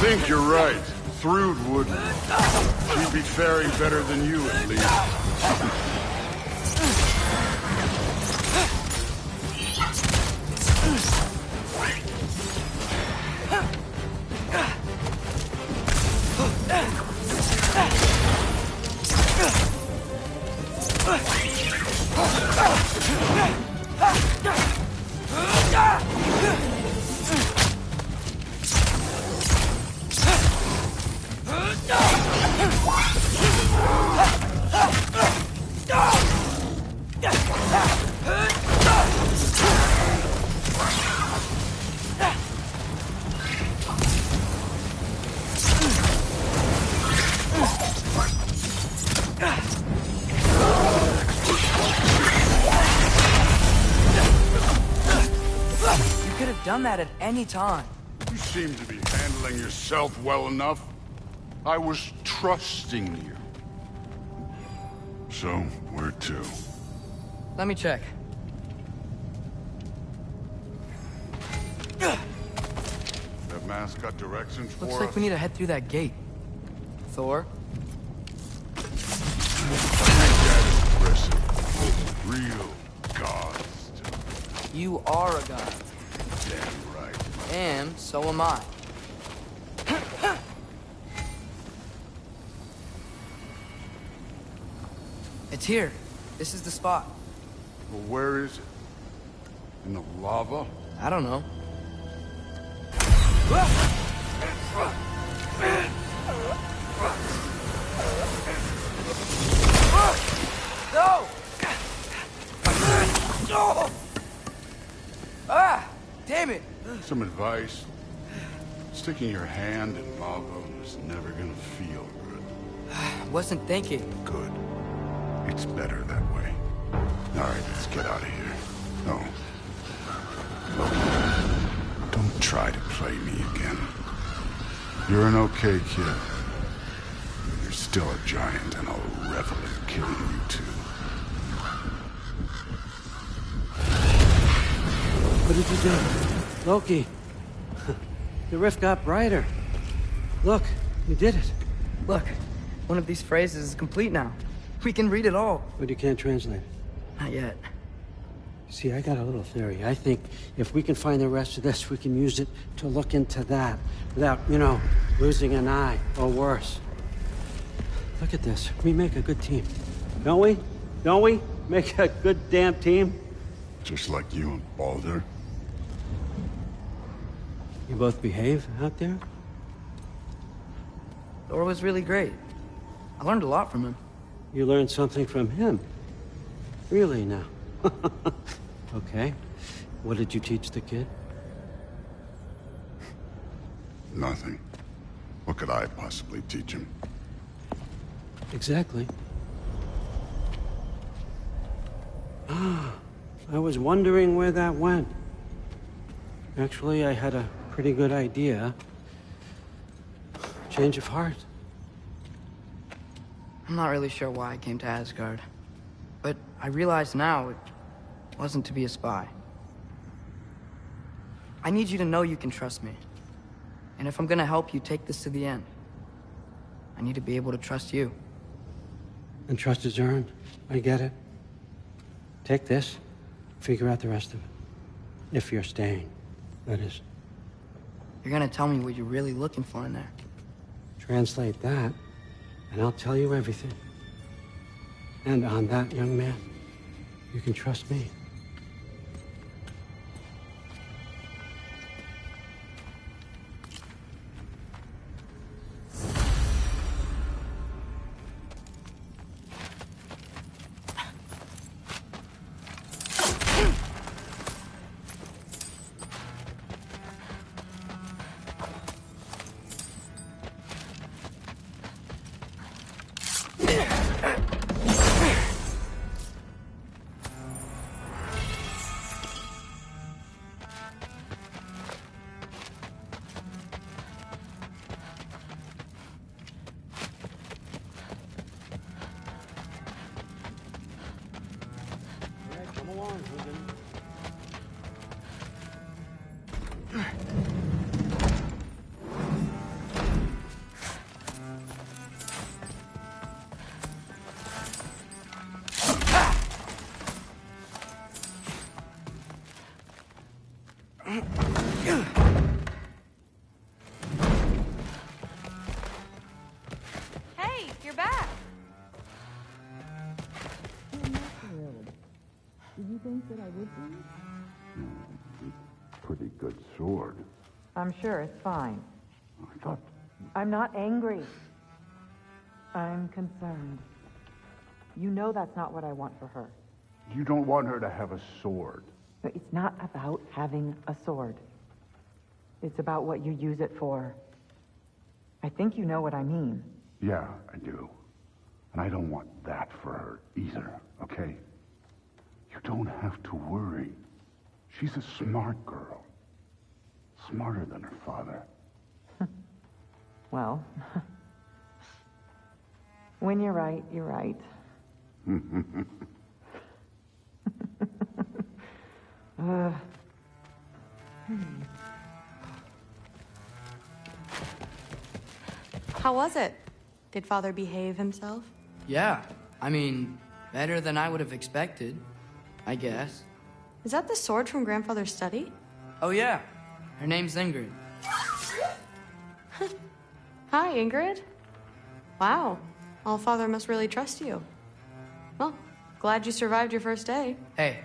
think you're right. Thrud wouldn't. She'd be faring better than you, at least. Done that at any time. You seem to be handling yourself well enough. I was trusting you. So, where to? Let me check. That mask got directions for us? Looks like we need to head through that gate. Thor? Impressive. Real gods. You are a god. Damn right. And so am I. It's here. This is the spot. Well, where is it? In the lava? I don't know. No! No! Ah! Damn it! Some advice. Sticking your hand in lava is never gonna feel good. Wasn't thinking. Good. It's better that way. Alright, let's get out of here. No. Look, don't try to play me again. You're an okay kid. You're still a giant, and I'll revel in killing you too. What did you do? Loki. The rift got brighter. Look, you did it. Look, one of these phrases is complete now. We can read it all. But you can't translate it. Not yet. See, I got a little theory. I think if we can find the rest of this, we can use it to look into that without, losing an eye or worse. Look at this. We make a good team. Don't we? Don't we? Make a good damn team? Just like you and Baldur. You both behave out there? Thor was really great. I learned a lot from him. You learned something from him? Really now? Okay. What did you teach the kid? Nothing. What could I possibly teach him? Exactly. Ah, I was wondering where that went. Actually, I had a pretty good idea. Change of heart. I'm not really sure why I came to Asgard. But I realize now it wasn't to be a spy. I need you to know you can trust me. And if I'm gonna help you take this to the end, I need to be able to trust you. And trust is earned. I get it. Take this, figure out the rest of it. If you're staying, that is. You're gonna tell me what you're really looking for in there. Translate that, and I'll tell you everything. And on that, young man, you can trust me. think that I would be? Pretty good sword. I'm sure it's fine. I thought... I'm not angry. I'm concerned. You know that's not what I want for her. You don't want her to have a sword. But it's not about having a sword. It's about what you use it for. I think you know what I mean. Yeah, I do. And I don't want that for her either, okay? You don't have to worry. She's a smart girl. Smarter than her father. Well, when you're right, you're right. How was it? Did Father behave himself? Yeah, I mean, better than I would have expected, I guess. Is that the sword from Grandfather's study? Oh yeah, her name's Ingrid. Hi, Ingrid. Wow, All-Father must really trust you. Well, glad you survived your first day. Hey,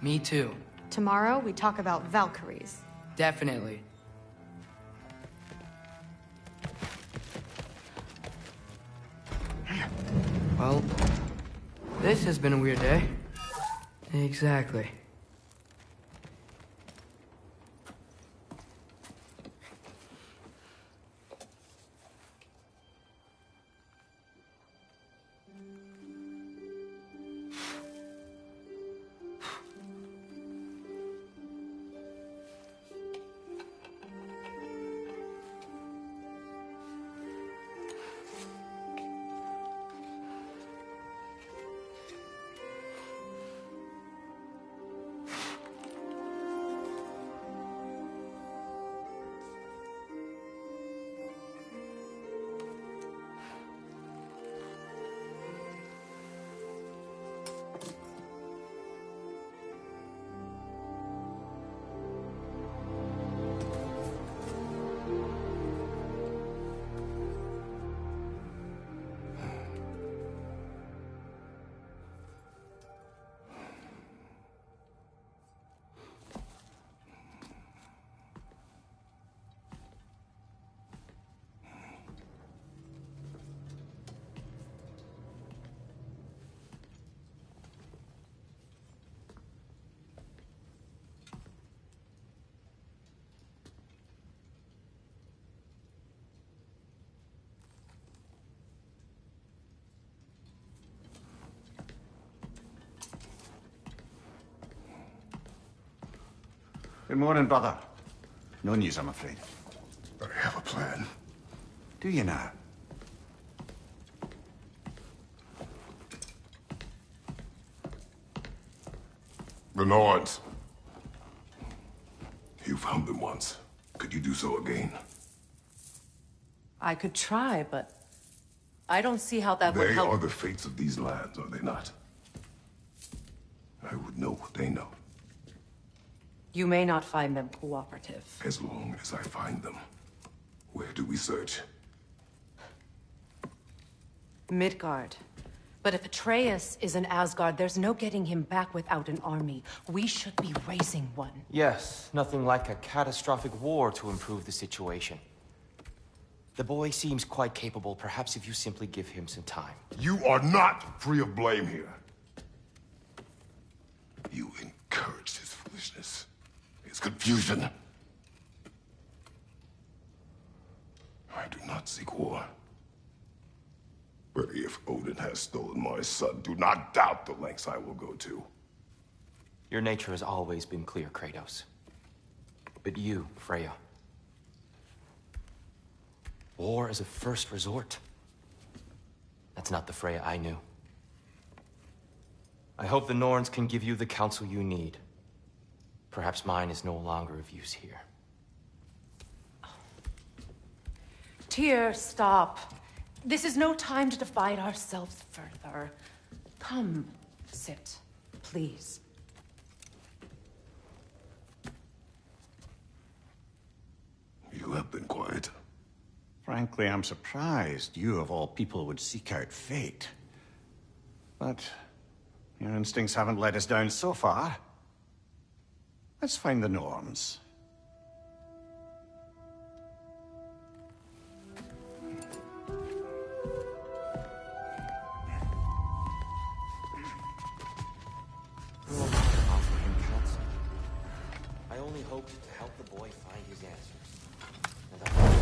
me too. Tomorrow, we talk about Valkyries. Definitely. Well, this has been a weird day. Exactly. Good morning, brother. No news, I'm afraid. I have a plan. Do you now? The Norns. You found them once. Could you do so again? I could try, but I don't see how that would They help. are the fates of these lands, are they not? I would know what they know, You may not find them cooperative. as long as I find them. Where do we search? Midgard. But if Atreus is in Asgard, there's no getting him back without an army. We should be raising one. Yes, nothing like a catastrophic war to improve the situation. The boy seems quite capable. Perhaps if you simply give him some time. You are not free of blame here. You encouraged his foolishness, his confusion. I do not seek war. But if Odin has stolen my son, do not doubt the lengths I will go to. Your nature has always been clear, Kratos. But you, Freya. War as a first resort. That's not the Freya I knew. I hope the Norns can give you the counsel you need. Perhaps mine is no longer of use here. Tyr, stop. This is no time to divide ourselves further. Come, sit, please. You have been quiet. Frankly, I'm surprised you, of all people, would seek out fate. But your instincts haven't let us down so far. Let's find the norms. Offer him counsel. I only hoped to help the boy find his answers. And I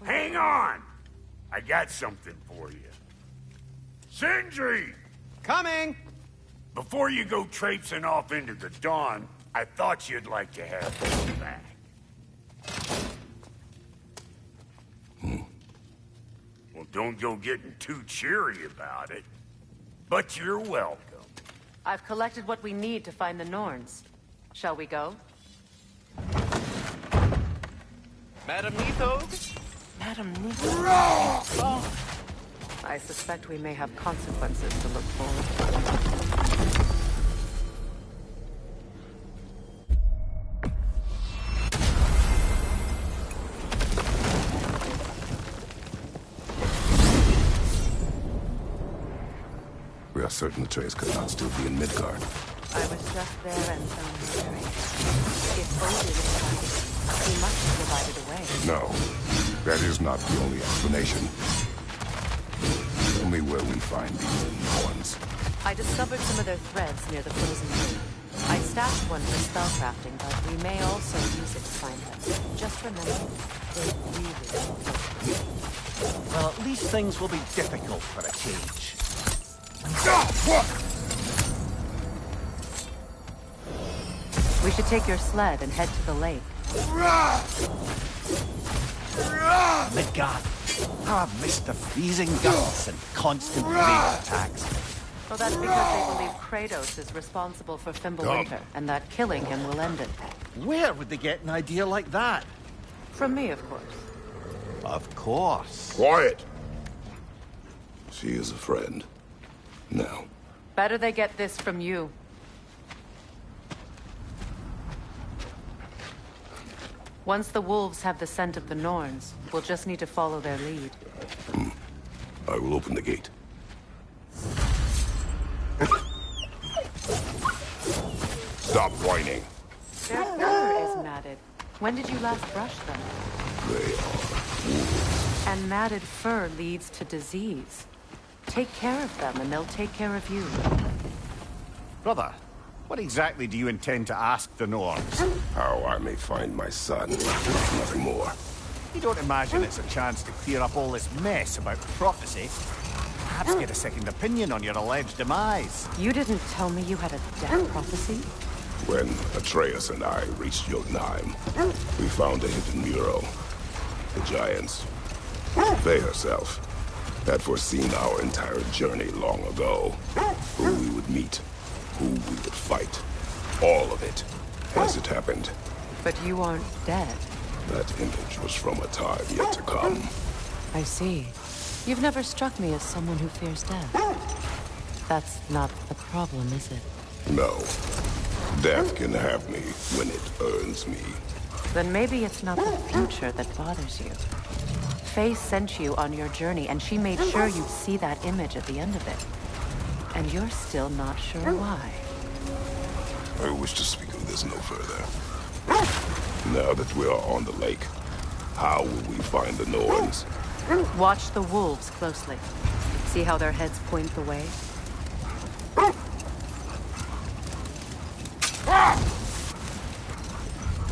Hang on! I got something for you. Sindri! Coming! Before you go traipsing off into the dawn, I thought you'd like to have this back. Well, don't go getting too cheery about it. But you're welcome. I've collected what we need to find the Norns. Shall we go? Madam Neathog? Madam Nita. I suspect we may have consequences to look forward to. We are certain the Atreus could not still be in Midgard. I was just there and found the Atreus. If Odin is right, he must have divided away. No, that is not the only explanation. Tell me where we find these Norns. I discovered some of their threads near the frozen lake. I stashed one for spellcrafting, but we may also use it to find them. Just remember, they really Well, at least things will be difficult for a change. We should take your sled and head to the lake. Midgard. How I've missed the freezing gusts and constant rain attacks. Well, that's because they believe Kratos is responsible for Fimbulwinter, and that killing him will end it. Where would they get an idea like that? From me, of course. Of course. Quiet! She is a friend. Now. Better they get this from you. Once the wolves have the scent of the Norns, we'll just need to follow their lead. I will open the gate. Stop whining. Their fur is matted. When did you last brush them? They are wolves. And matted fur leads to disease. Take care of them, and they'll take care of you. Brother, what exactly do you intend to ask the Norns? How I may find my son. Nothing more. You don't imagine it's a chance to clear up all this mess about prophecy? Perhaps get a second opinion on your alleged demise. You didn't tell me you had a death prophecy? When Atreus and I reached Jotunheim, we found a hidden mural. The Giants, Faye herself, had foreseen our entire journey long ago. Who we would meet, who we would fight. All of it, as it happened. But you aren't dead. That image was from a time yet to come. I see. You've never struck me as someone who fears death. That's not the problem, is it? No. Death can have me when it earns me. Then maybe it's not the future that bothers you. Faye sent you on your journey, and she made sure you'd see that image at the end of it. And you're still not sure why. I wish to speak of this no further. Now that we are on the lake, how will we find the Norns? Watch the wolves closely. See how their heads point the way?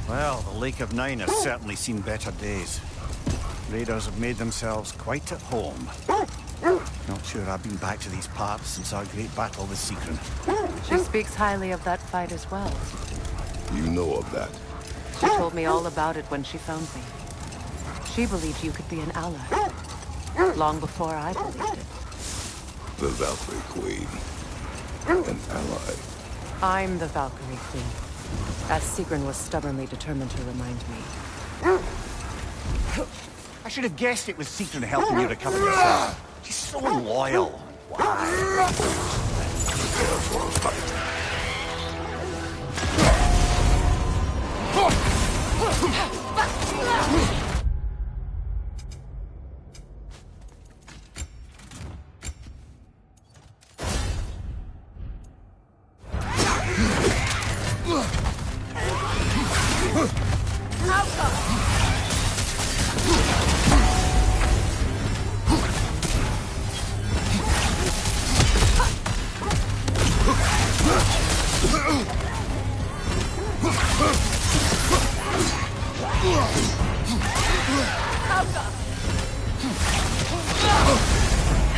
Well, the Lake of Nine has certainly seen better days. Raiders have made themselves quite at home. Not sure I've been back to these parts since our great battle with Sigrun. She speaks highly of that fight as well. You know of that? She told me all about it when she found me. She believed you could be an ally. Long before I believed it. The Valkyrie Queen. An ally. I'm the Valkyrie Queen. As Sigrun was stubbornly determined to remind me. I should have guessed it was Sigrun helping you recover yourself. She's so loyal. Why? Prepare for a fight.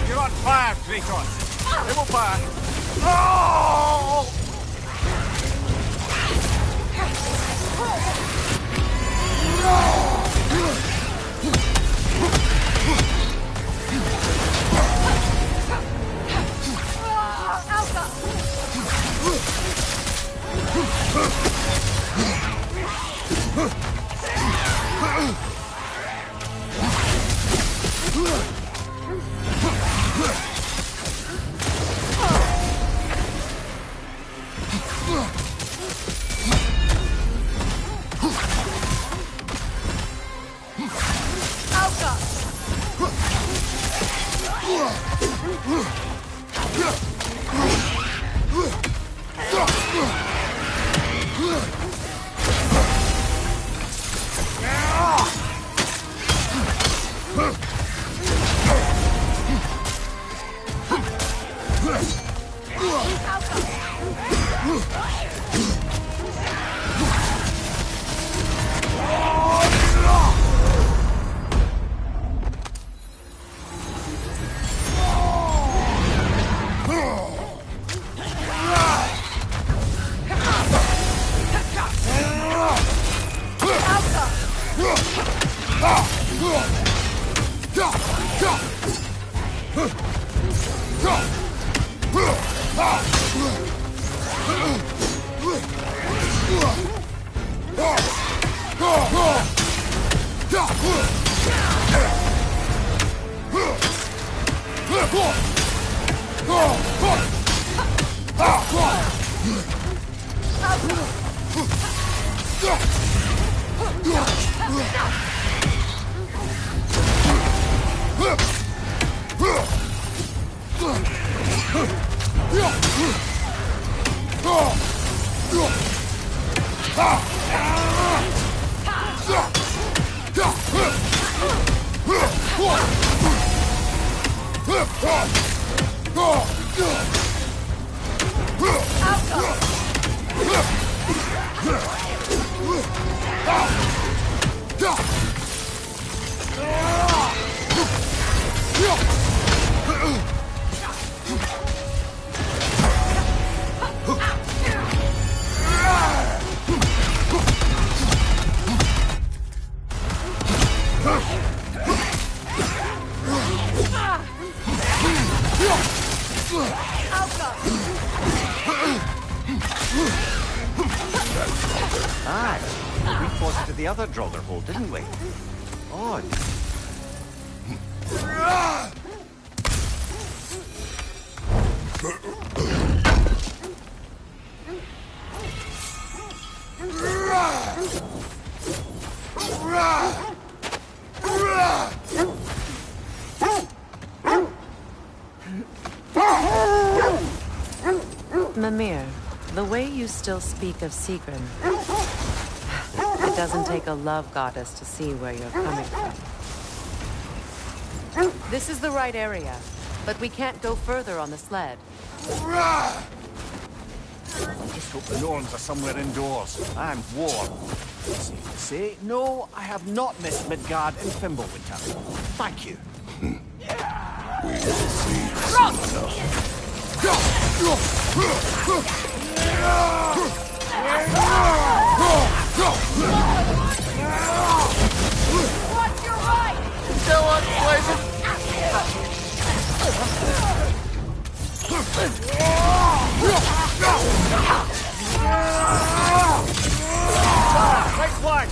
You're on fire, Kratos. They will back. Oh! Aye, we fought into the other Draugr hole, didn't we? Odd. Mimir, the way you still speak of Sigrun, it doesn't take a love goddess to see where you're coming from. This is the right area, but we can't go further on the sled. I just hope the Norns are somewhere indoors and warm. Safe to say, no, I have not missed Midgard in Fimbulwinter. Thank you. We will see. Watch your right! Still unpleasant! Right flank!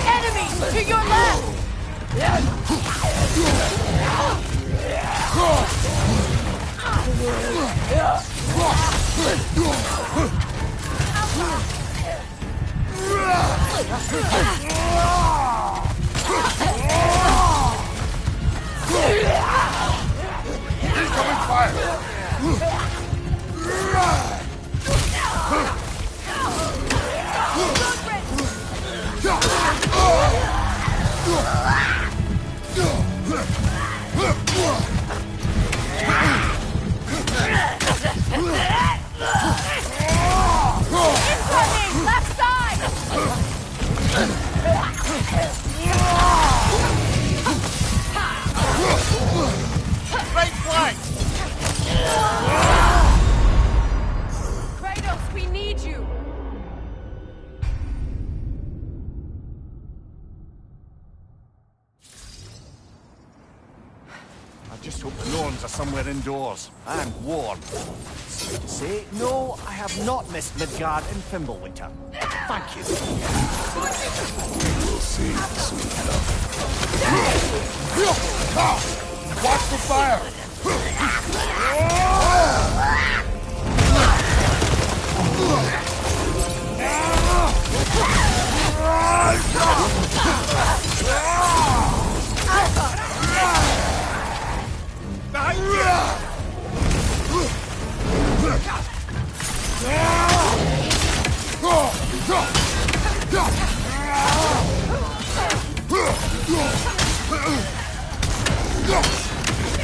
Enemy! To your left! Incoming fire! Incoming! Left side! Right flank! Kratos, we need you! I just hope the Norns are somewhere indoors and warm. Safe to say, no, I have not missed Midgard and Fimbulwinter. Thank you. We'll see soon enough. Watch the fire!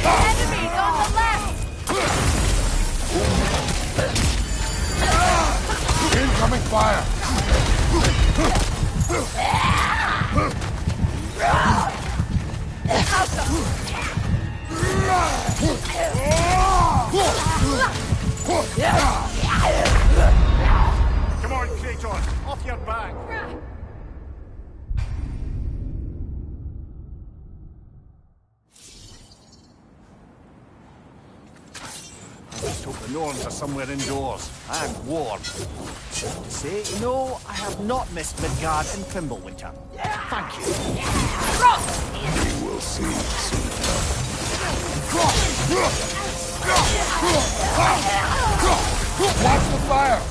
Enemies on the left! Incoming fire! Come on, Kratos, off your back. I just hope the Norns are somewhere indoors and warm. Safe to say, no, I have not missed Midgard and Fimbulwinter. Thank you. We will see soon enough. Watch the fire!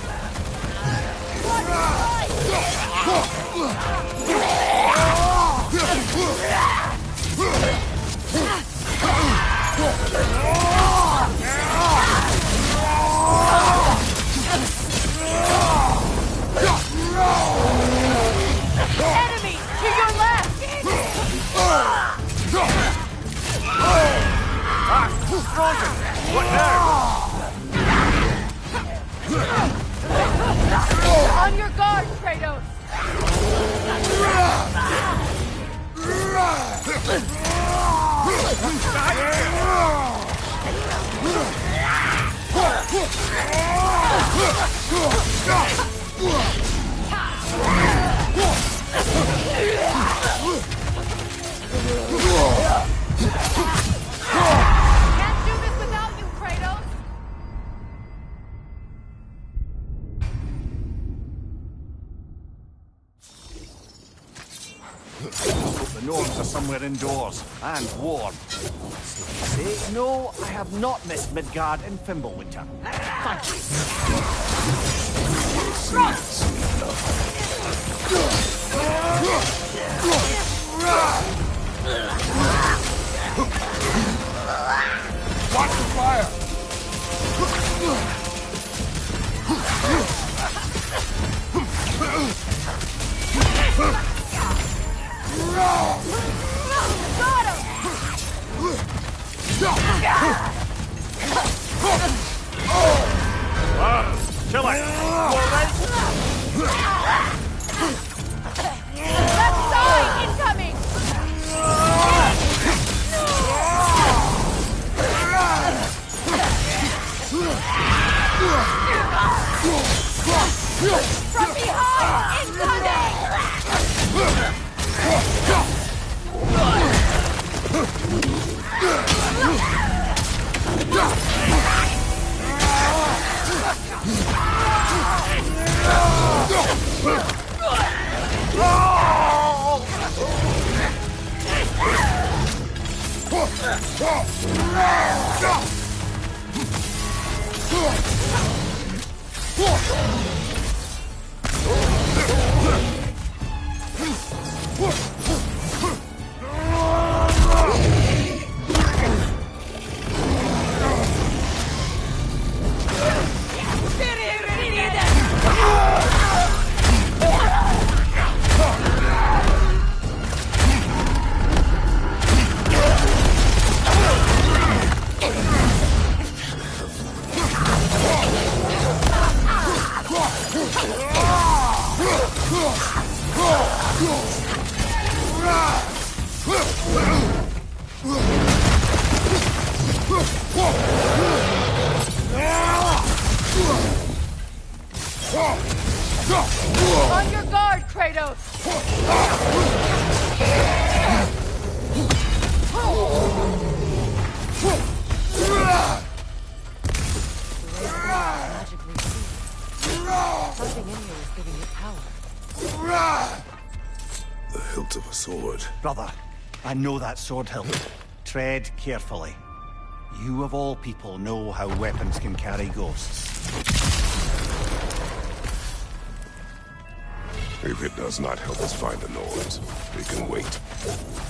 Enemy! To your left! Frozen! What now? On your guard, Kratos! Can't do this without you, Kratos! Hope the Norns are somewhere indoors and warm. Safe to say, no, I have not missed Midgard and Fimbulwinter. Thank you. We'll see soon enough. Watch the fire! Got him! Kill it! You alright? Left side incoming! From behind incoming! On your guard, Kratos! Magically see. Something in here is giving it power. The hilt of a sword. Brother, I know that sword hilt. Tread carefully. You of all people know how weapons can carry ghosts. If it does not help us find the Norns, we can wait.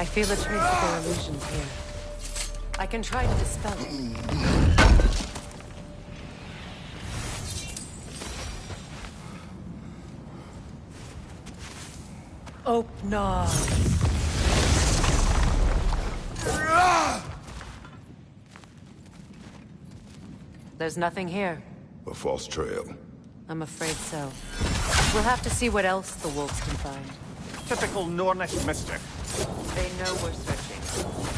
I feel a trace of their illusions here. I can try to dispel it. Open. There's nothing here. A false trail. I'm afraid so. We'll have to see what else the wolves can find. Typical Nornish mischief. They know we're searching.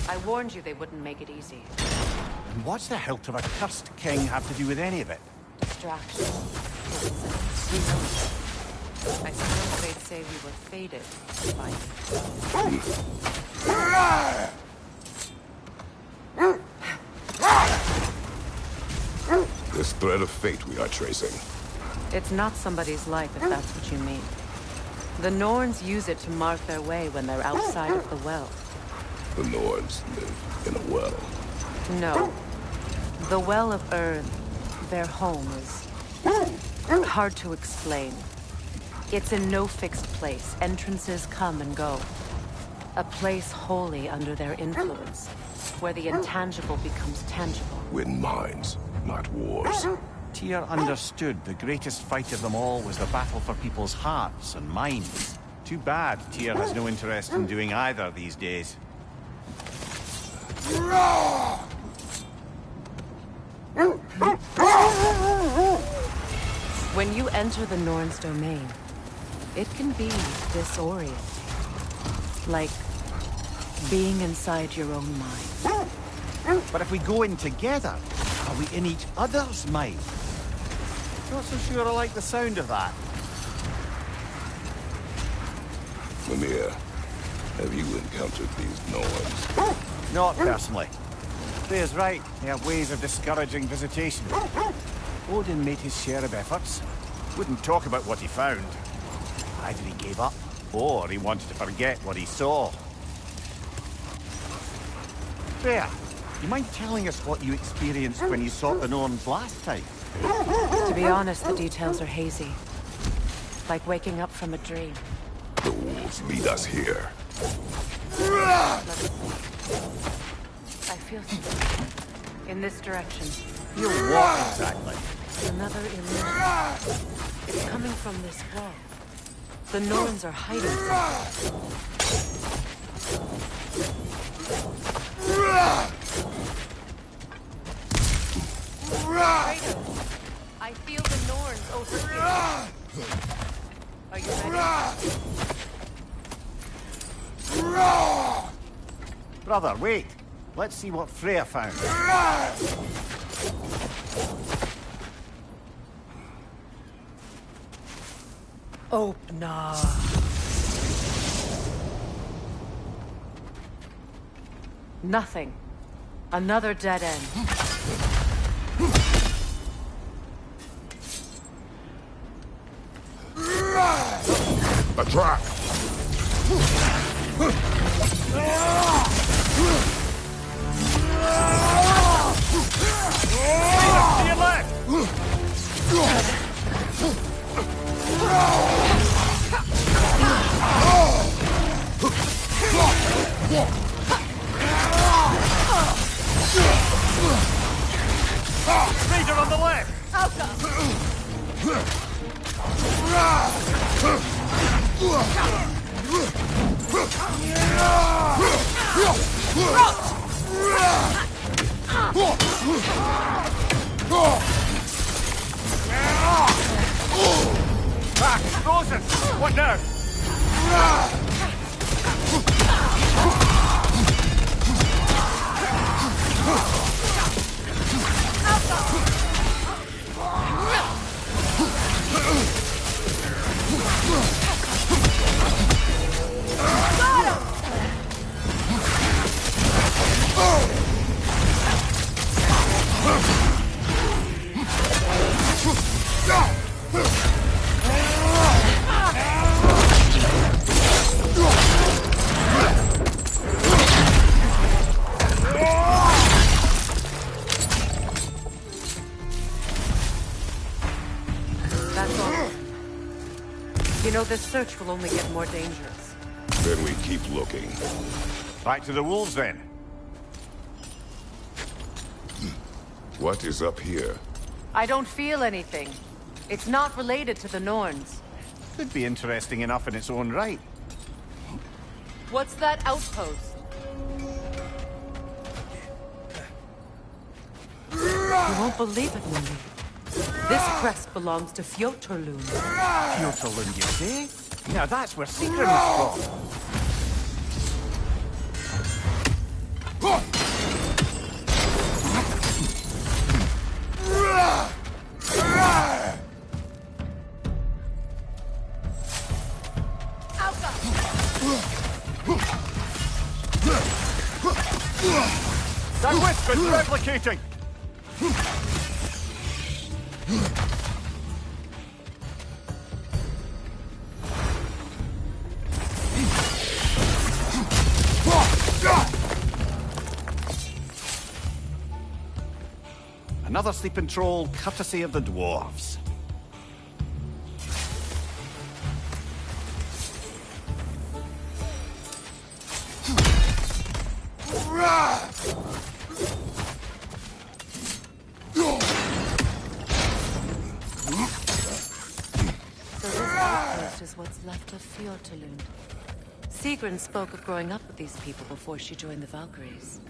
I warned you they wouldn't make it easy. And what's the hilt of a cursed king have to do with any of it? Distraction. We know it. I suppose they'd say we were fated by This thread of fate we are tracing. It's not somebody's life, if that's what you mean. The Norns use it to mark their way when they're outside of the well. The Norns live in a well. No. The Well of Urn, their home, is hard to explain. It's in no fixed place. Entrances come and go. A place wholly under their influence, where the intangible becomes tangible. Win minds, not wars. Tyr understood the greatest fight of them all was the battle for people's hearts and minds. Too bad Tyr has no interest in doing either these days. When you enter the Norn's domain, it can be disorienting. Like being inside your own mind. But if we go in together, are we in each other's mind? Not so sure I like the sound of that. Mimir, have you encountered these Norns? Not personally. Freya's right. They have ways of discouraging visitation. Odin made his share of efforts. Wouldn't talk about what he found. Either he gave up, or he wanted to forget what he saw. Freya, you mind telling us what you experienced when you sought the Norns last time? To be honest, the details are hazy. Like waking up from a dream. The wolves lead us here. I feel something. In this direction. You what exactly? Another illusion. It's coming from this wall. The Norns are hiding something. Kratos, I feel the Norns over here. Are you ready? Brother, wait. Let's see what Freya found. Opener. Nothing. Another dead end. A trap! To your left! Raider on the left! Back! Frozen! What now? That's all. You know, this search will only get more dangerous. Then we keep looking. Back to the wolves, then. What is up here? I don't feel anything. It's not related to the Norns. Could be interesting enough in its own right. What's that outpost? You won't believe it, Mindy. This crest belongs to Fjotorlund. Fjotorlund, you say? Now that's where Sigrun was from. That whisper's replicating! Another sleeping troll, courtesy of the dwarves. So this outpost is what's left of Fjotorlund. Sigrun spoke of growing up with these people before she joined the Valkyries.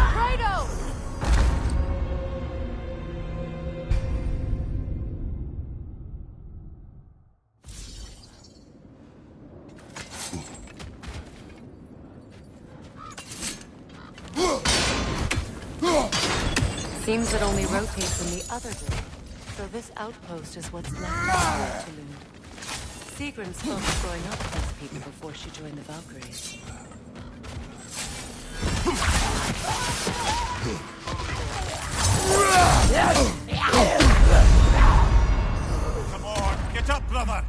Kratos! Seems it only rotates in the other direction. So this outpost is what's left of Tulund. Sigrun spoke of growing up with these people before she joined the Valkyries. Come on, get up, brother!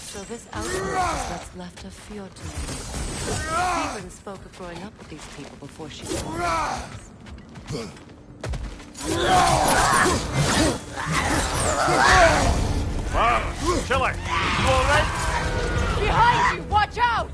So this outpost is what's left of Fjordland. Sigrun spoke of growing up with these people before she joined the Valkyries. Killer! You alright? Behind you! Watch out!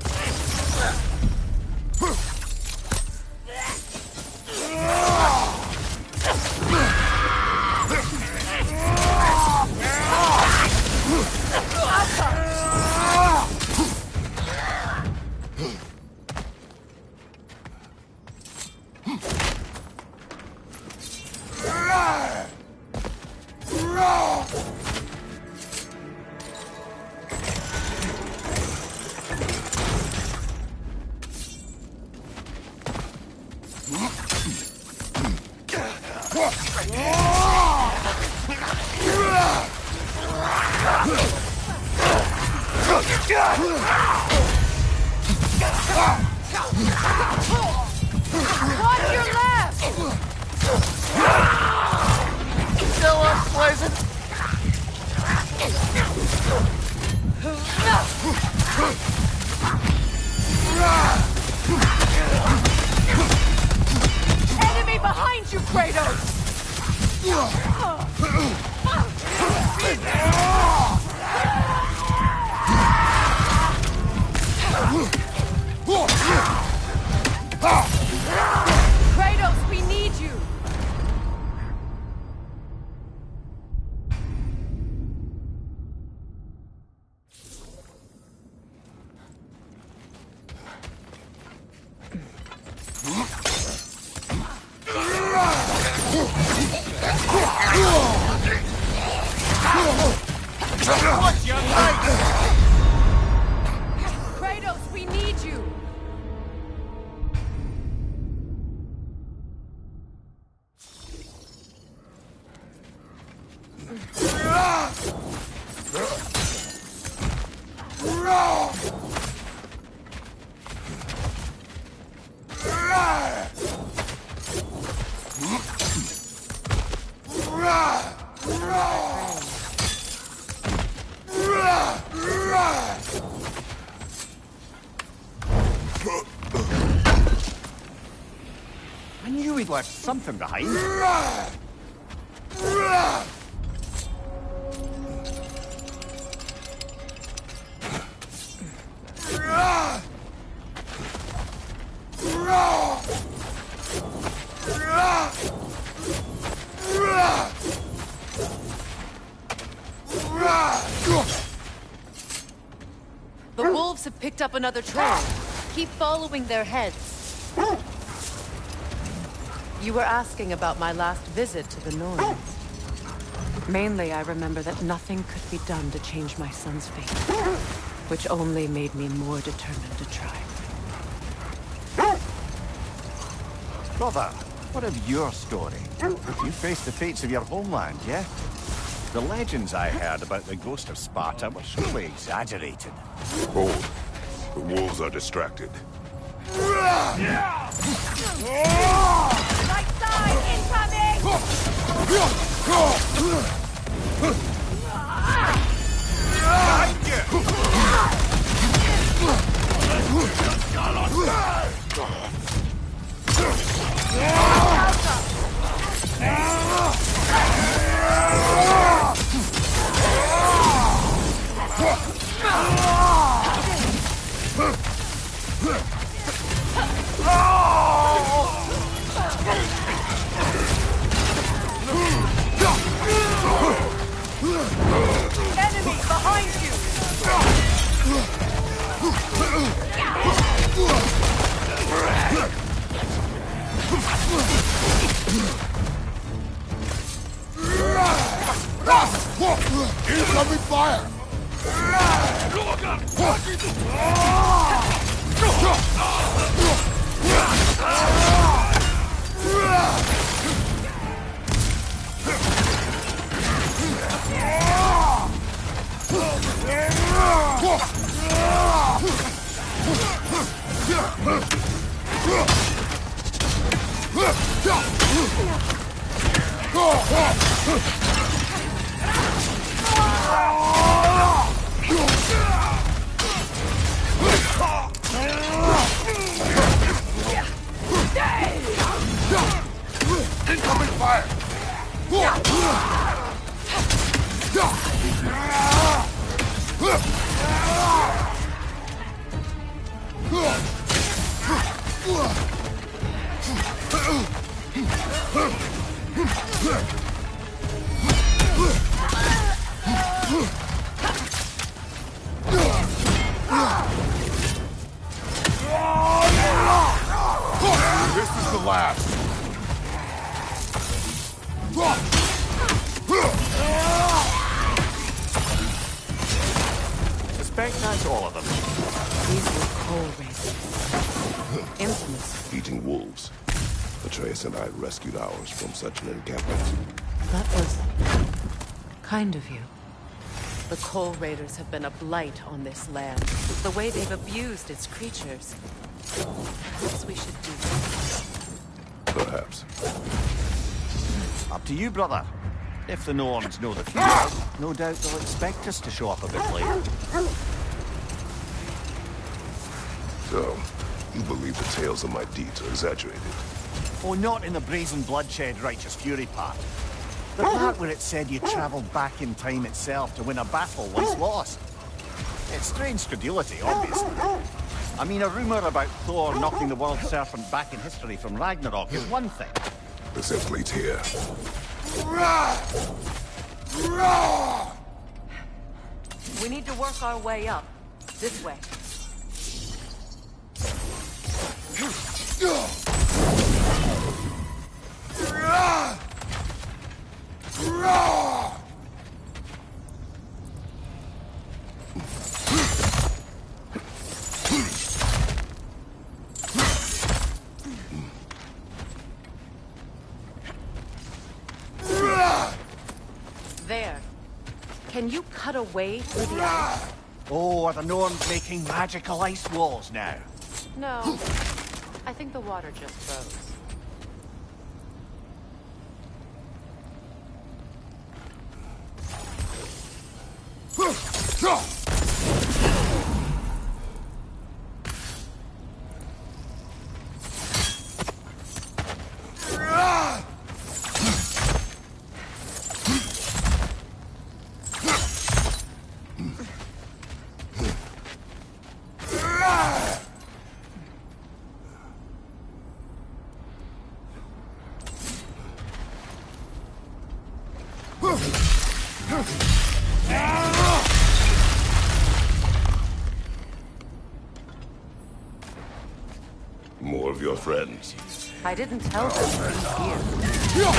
Watch your left! Still unpleasant. Enemy behind you, Kratos! Kratos, we need you! What's your name? Kratos, we need you! I knew he'd left something behind. The wolves have picked up another trail. Keep following their heads. You were asking about my last visit to the North. Mainly, I remember that nothing could be done to change my son's fate, which only made me more determined to try. Brother, what of your story? You faced the fates of your homeland, yeah? The legends I heard about the ghost of Sparta were surely exaggerated. Hold. The wolves are distracted. Right side, incoming! Behind Enemy behind you! Incoming fire! Incoming fire! This is the last. Suspect that's all of them. These were coal raiders. Infamous. Eating wolves. Atreus and I rescued ours from such an encampment. That was kind of you. The coal raiders have been a blight on this land. The way they've abused its creatures. Perhaps we should do that. Perhaps. Up to you, brother. If the Norns know the future, no doubt they'll expect us to show up a bit late. So, you believe the tales of my deeds are exaggerated? Oh, not in the brazen bloodshed righteous fury part. The part where it said you travelled back in time itself to win a battle once lost. It's strange credulity, obviously. I mean, a rumour about Thor knocking the world serpent back in history from Ragnarok is one thing. The Sith fleet's here. We need to work our way up. This way. There. Can you cut away through the ice? Oh, are the Norns making magical ice walls now? No. I think the water just froze. More of your friends. I didn't tell them to be here.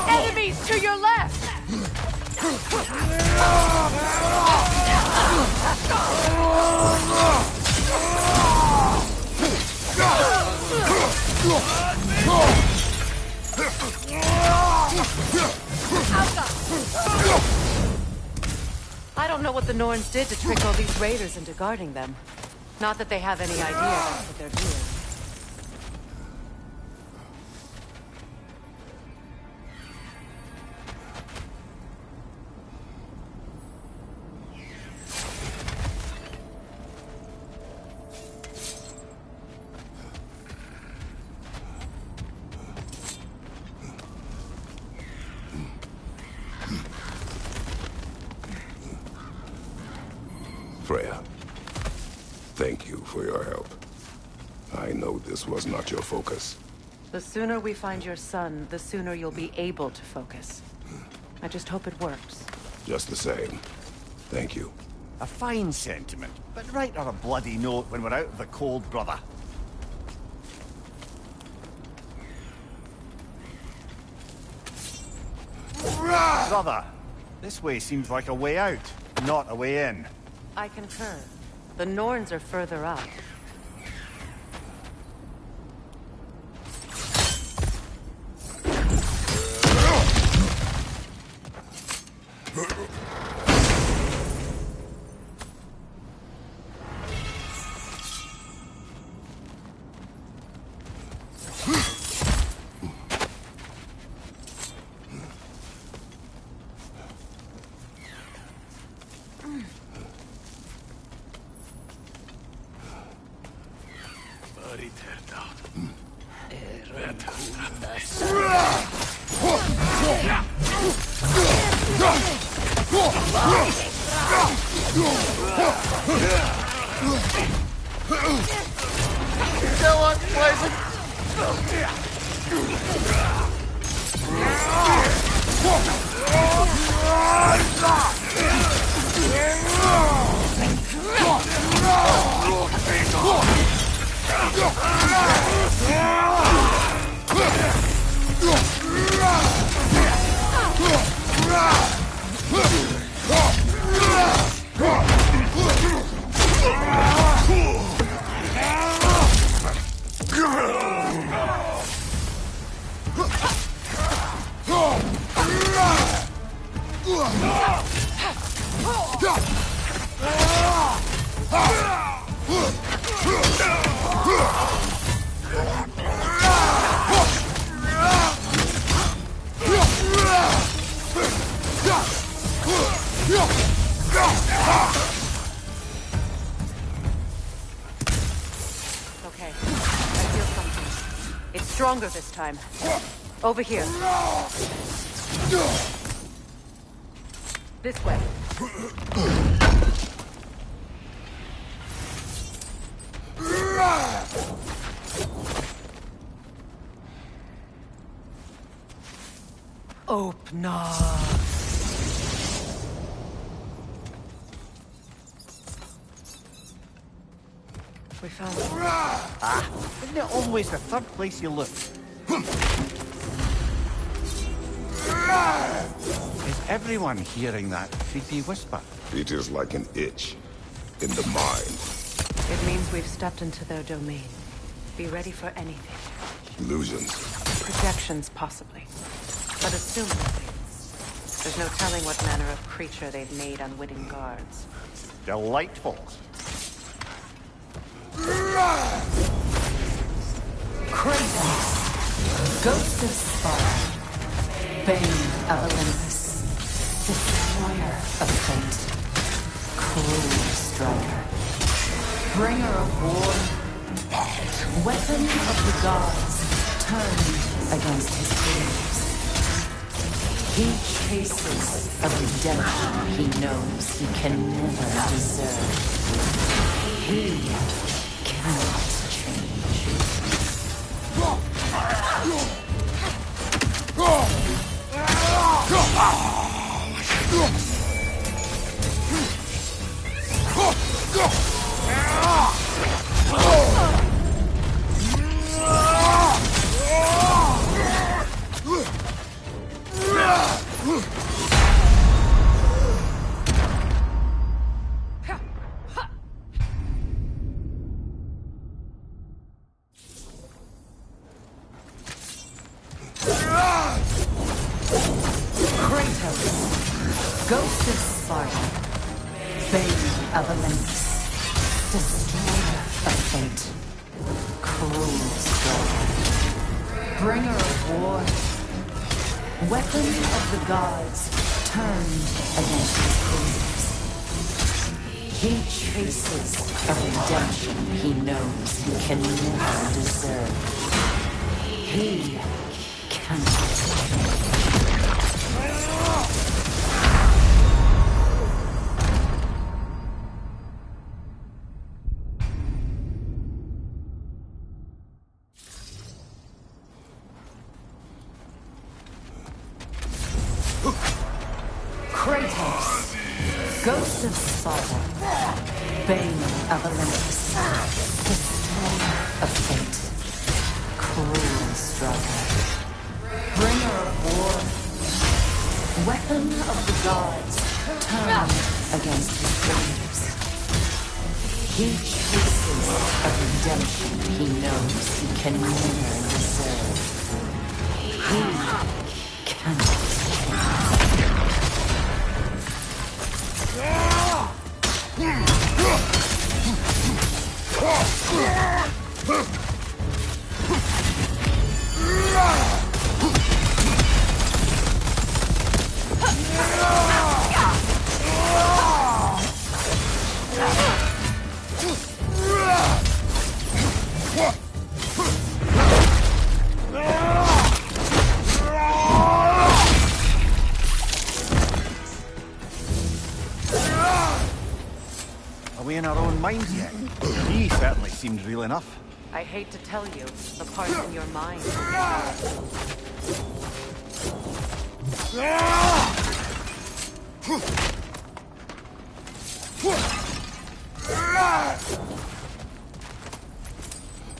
Enemies to your left! I don't know what the Norns did to trick all these raiders into guarding them. Not that they have any idea that's what they're doing. Freya, thank you for your help. I know this was not your focus. The sooner we find your son, the sooner you'll be able to focus. I just hope it works. Just the same. Thank you. A fine sentiment, but write her a bloody note when we're out of the cold, brother. Brother, this way seems like a way out, not a way in. I concur. The Norns are further up. Okay, I feel something. It's stronger this time. Over here. This way. Open up. We found it. Ah, isn't it always the third place you look? Is everyone hearing that creepy whisper? It is like an itch in the mind. It means we've stepped into their domain. Be ready for anything. Illusions. Projections, possibly. But assume nothing. There's no telling what manner of creature they've made unwitting guards. Delightful. Kratos, Ghost of Sparta, Bane of Olympus, Destroyer of Fate, Cruel Striker, Bringer of War, Weapon of the Gods, turned against his enemies. He chases a redemption he knows he can never deserve. He cannot change. Kratos, Ghost of Sparta, Bane of Olympus, Destroyer of Fate, Cruel Striker, Bringer of War, Weapon of the Gods, turned against his enemies. He chases a redemption he knows he can never deserve. He cannot change. Ghost of Sparta, Bane of Olympus, Destroyer of Fate, Cruel Striker, Bringer of War, Weapon of the Gods, turned against his creators. He chases a redemption he knows he can never deserve. He cannot. Are we in our own minds yet? He certainly seemed real enough. I hate to tell you, the parts in your mind will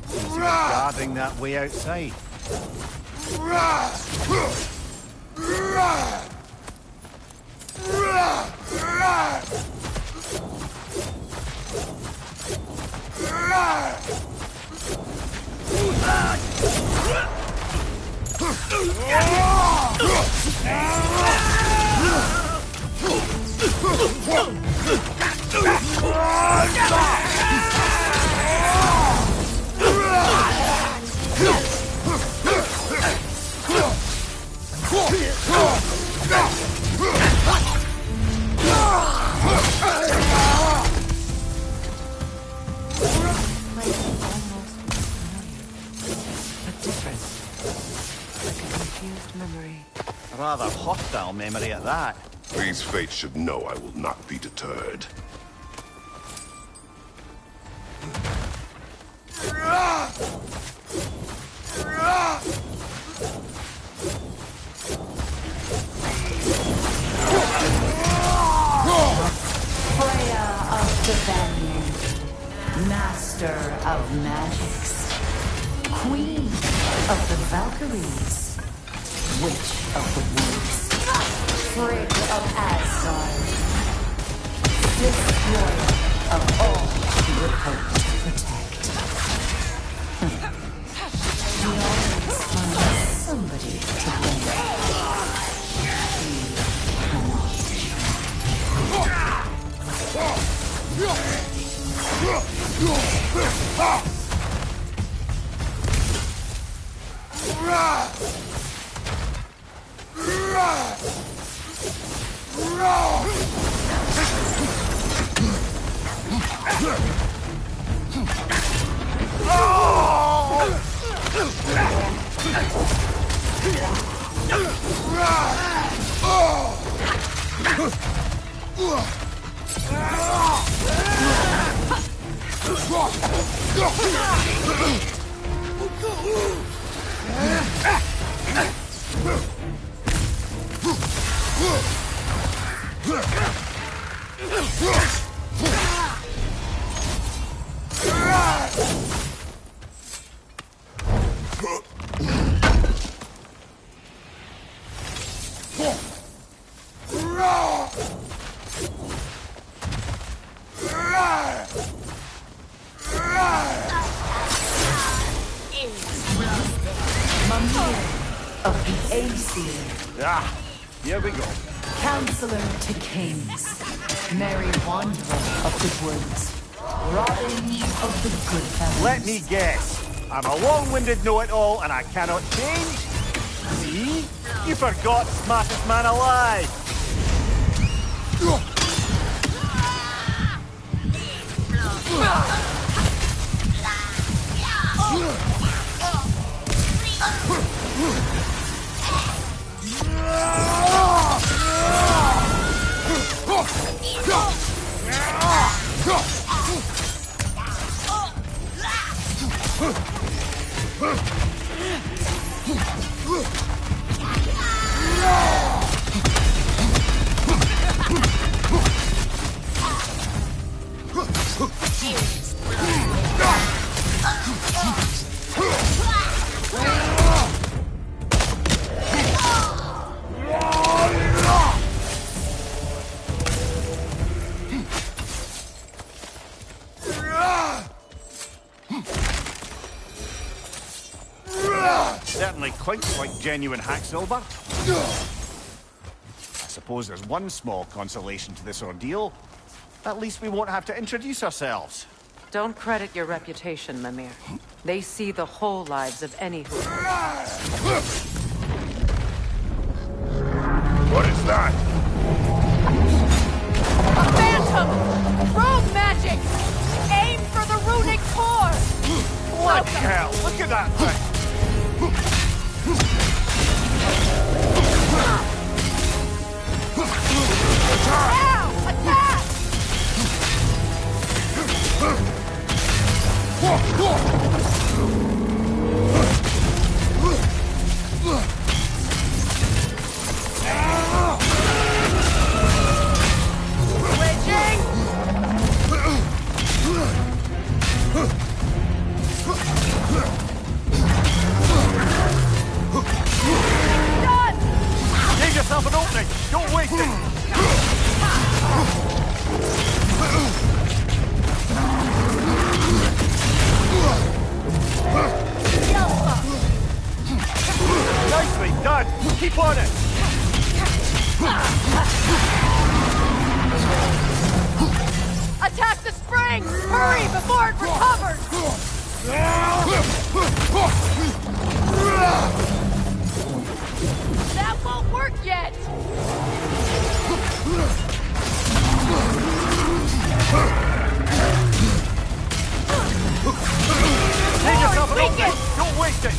Seems he was guarding that way outside. A rather hostile memory at that. These fates should know I will not be deterred. Freya of the Vanguard, Master of Magics, Queen of the Valkyries, Witch of the Woods, Frigg of Asgard, Destroyer of all she would hope to protect. She always finds somebody to blame. Of the Aesir. Ah, here we go. Counselor to Kings, Merry Wanderer of the Woods, Robin of the Goodfellas. Let me guess. I'm a long-winded know-it-all and I cannot change? See? You forgot smartest man alive. Certainly clinks like genuine hack silver. I suppose there's one small consolation to this ordeal. At least we won't have to introduce ourselves. Don't credit your reputation, Mimir. They see the whole lives of any who... What is that? A phantom! Rogue magic! Aim for the runic core! What the hell? Look at that thing! Now! Attack! Switching! Done! Give yourself an opening! Don't waste it! Nicely done! Keep on it! Attack the spring! Hurry before it recovers! That won't work yet! Give yourself an Weaken! opening! Don't waste it!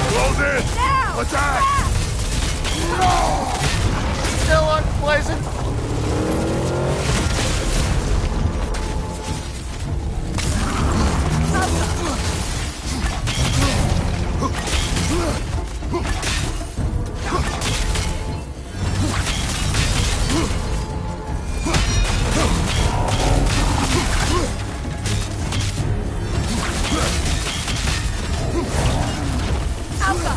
Close in! Now! Attack! Still unpleasant? Alpha!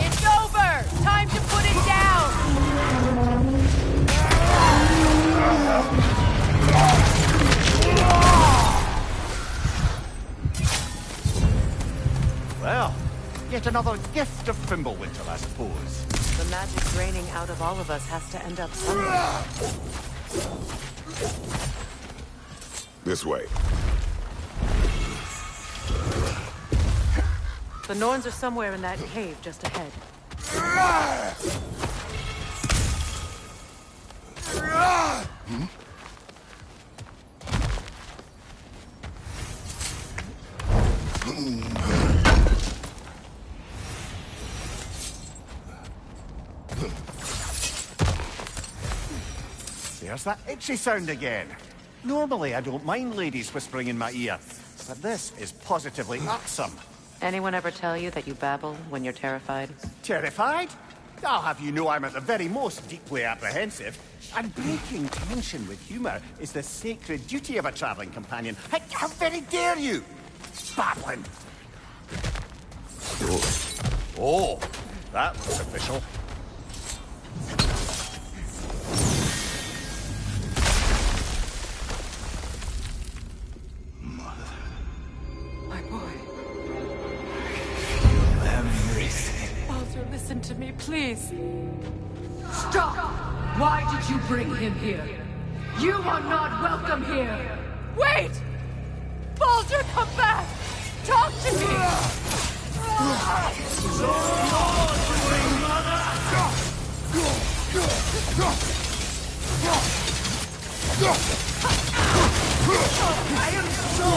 It's over! Time to put it down! Well, yet another gift of Fimbulwinter, I suppose. The magic draining out of all of us has to end up somewhere. This way. The Norns are somewhere in that cave just ahead. There's that itchy sound again. Normally, I don't mind ladies whispering in my ear, but this is positively irksome. Anyone ever tell you that you babble when you're terrified? Terrified? I'll have you know I'm at the very most deeply apprehensive. And breaking tension with humour is the sacred duty of a travelling companion. How very dare you! Babbling! Oh, that looks official. My boy. Everything. Baldur, listen to me, please. Stop! Why did you bring him here? You are not welcome here! Wait! Baldur, come back! Talk to me! I am so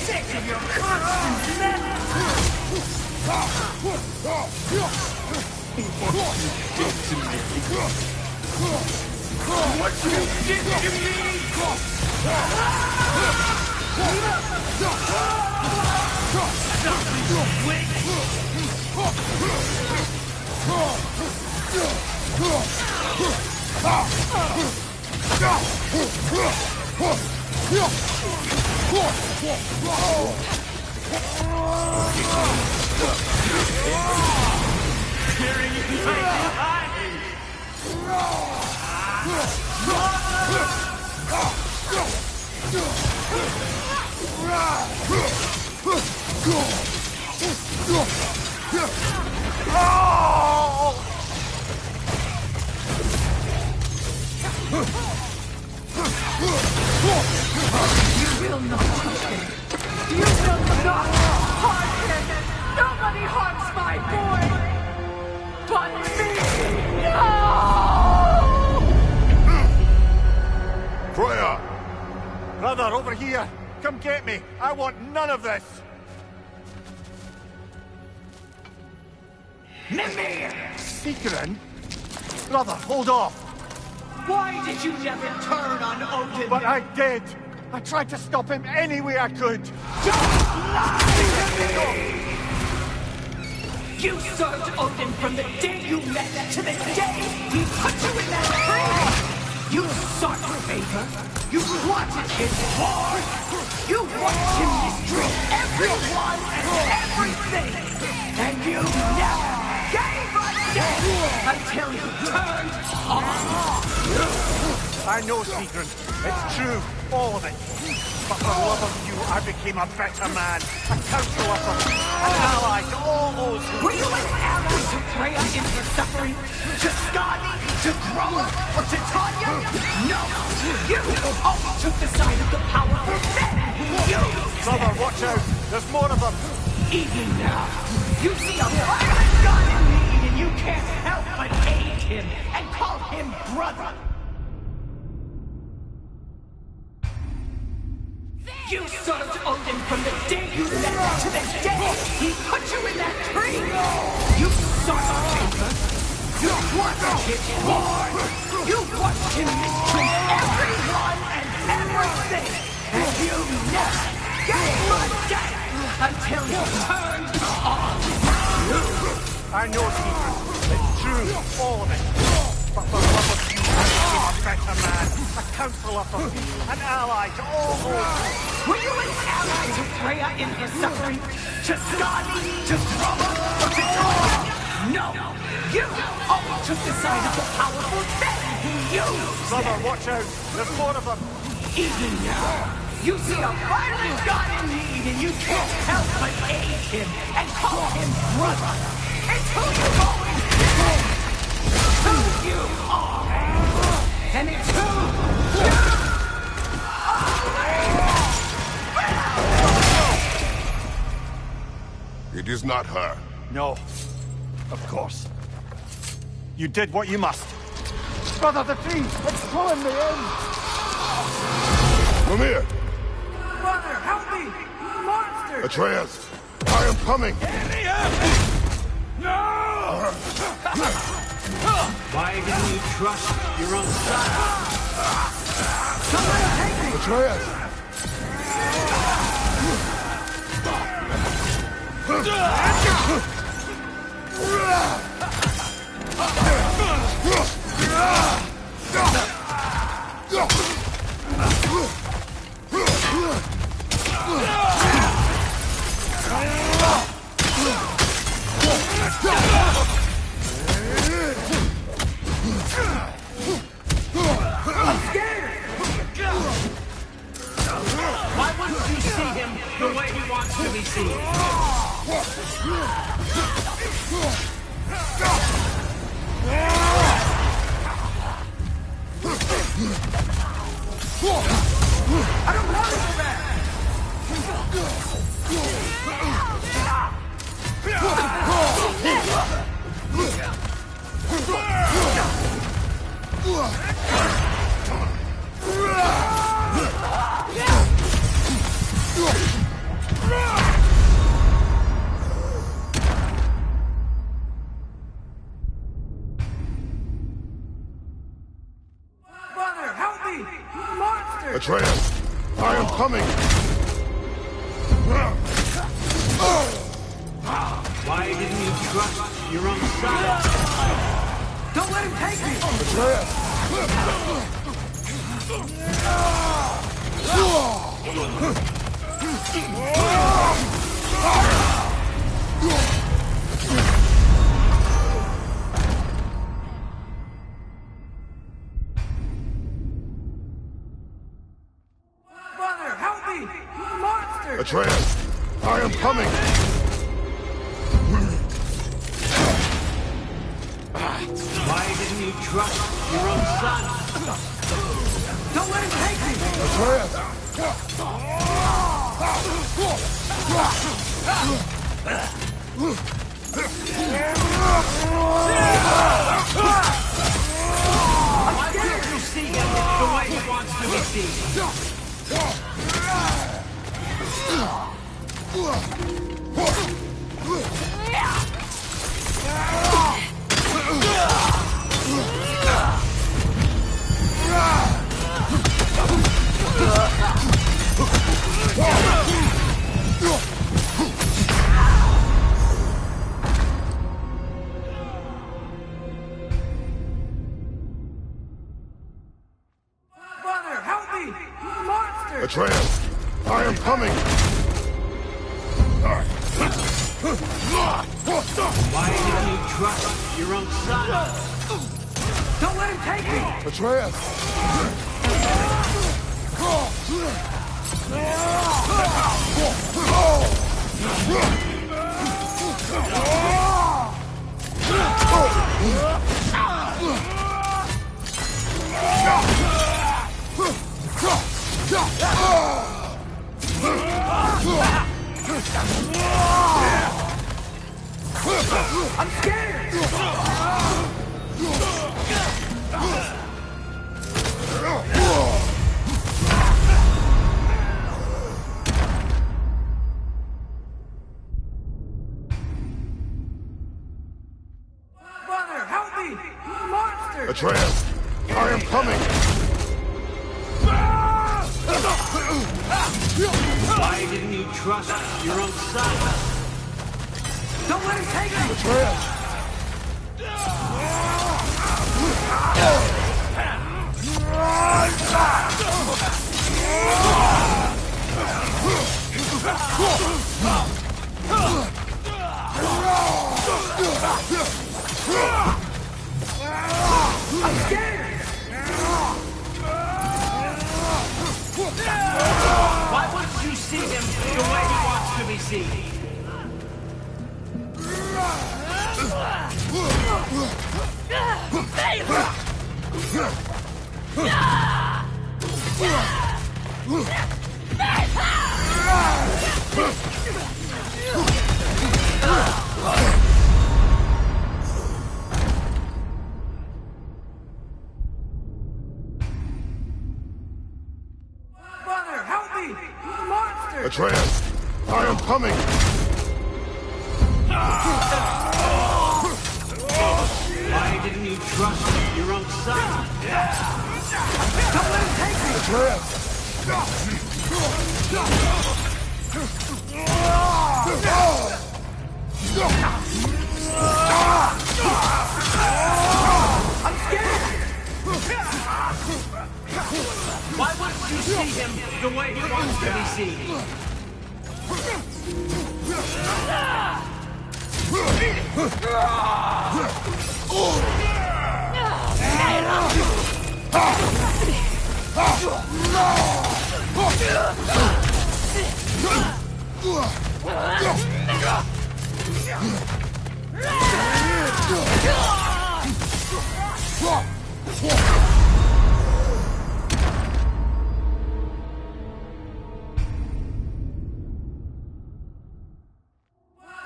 sick of your constant menace! What you did to me! You will not touch him. You will not harm him. Nobody harms my boy. But me. No! Freya! Brother, over here! Come get me! I want none of this! Mimir! Secret? Brother, hold off! Why did you never turn on Odin? But I did! I tried to stop him any way I could! Don't lie to me! You served Odin from the day you met to the day he put you in that tree! You sought favor! You wanted his war! You watched him destroy everyone and everything! And you never gave a damn until you turned on! I know, Secret. It's true, all of it. But for love of you, I became a better man, a counselor for peace, an ally to all those who... Were you an ally to Freya in her suffering? To Skadi? To Groma? Or to Tanya? No! You always took the side of the powerful men! You Brother, watch out! There's more of them! Even now, you see a violent god in need and you can't help but aid him and call him brother! You served Odin from the day you met to the day he put you in that tree! You sought favor! You wanted his war! You watched him mistreat everyone and everything! And you never gave a damn until you turned on! I know, Secret. It's true, all of it. But for love of you, I became a better man, a counselor for peace, an ally to all those who... Were you an ally to Freya in her suffering? To Skadi? To Groma? Or to Tanya? No! You always took the side of the powerful men who used Brother, them. watch out! There's more of them! Even now, you see a violent god in need and you can't help but aid him and call him brother. It's who you've always been! Who you are! And it's who you It is not her. No. Of course. You did what you must. Brother, the tree! It's pulling me in! Mimir! Brother, help me! Monster! Atreus! I am coming! No! Why didn't you trust your own son? Somebody take me! Atreus! Why wouldn't you see him the way he wants to be seen? I don't want to go back! Atreus, I am coming! Why didn't you trust your own son? Don't let him take me! Atreus! Brother, help me! Monster! Atreus, I am coming! Why didn't you trust your own son? Don't let him take me! Atreus! I'm scared to see him the way he wants to be seen. Brother, help me! Monster! Atreus, I am coming! Why didn't you trust your own son? Don't let him take me! Atreus! I'm scared! Brother, help me! Monster! Atreus, I am coming! Why didn't you trust your own son? Don't let him take me! Atreus! I'm scared! Why wouldn't you see him the way he wants to be seen? Brother, help me! Monster! Atreus, I am coming! Why didn't you trust your own son? Don't let him take me! Atreus! I'm scared! Why wouldn't you see him the way he wants to be seen?